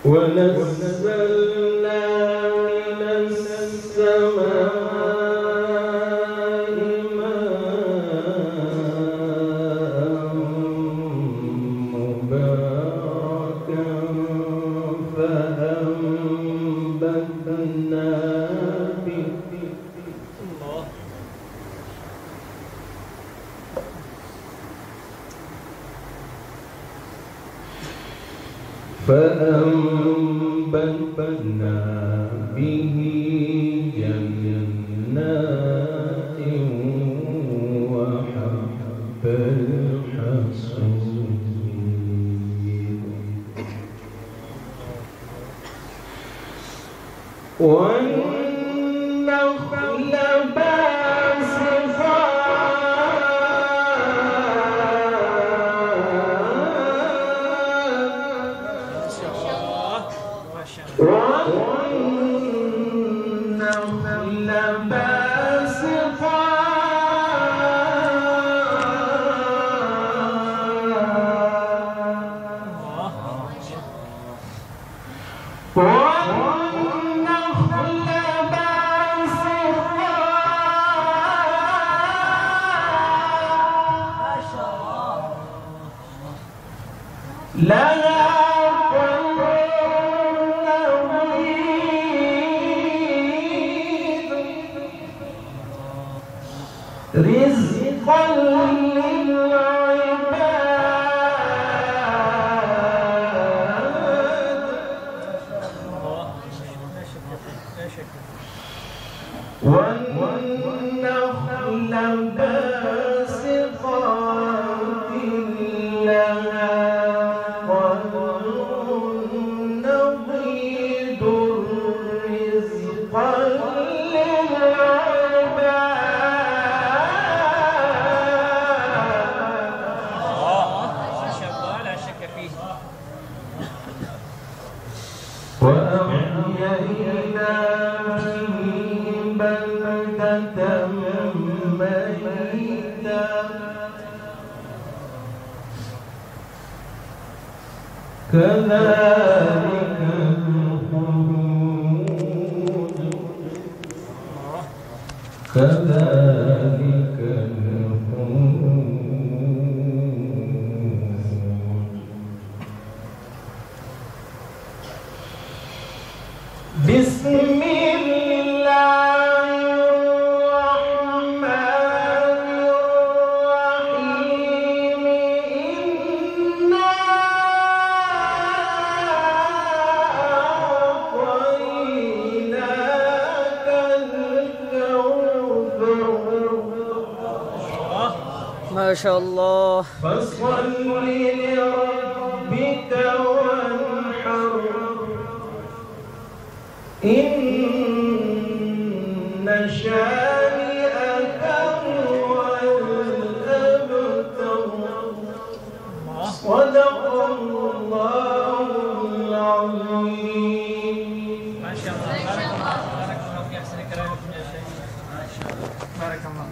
ونزلنا من السماء ماء مباركا فأنبتنا به جنات وحب الحصيد والنخل لها رزقا للعباد والنخل باسقات لها نضيد رزقا وأحيينا به بلدة ميتا كذلك الخروج كذلك الخروج بسم الله الرحمن الرحيم إنا أعطيناك الكوثر ما شاء الله فصل لربك وانحر إن شانئك هو الأبتر صدق الله العظيم. ما شاء الله بارك الله في أحسن كلامكم يا شيخ. ما شاء الله بارك الله.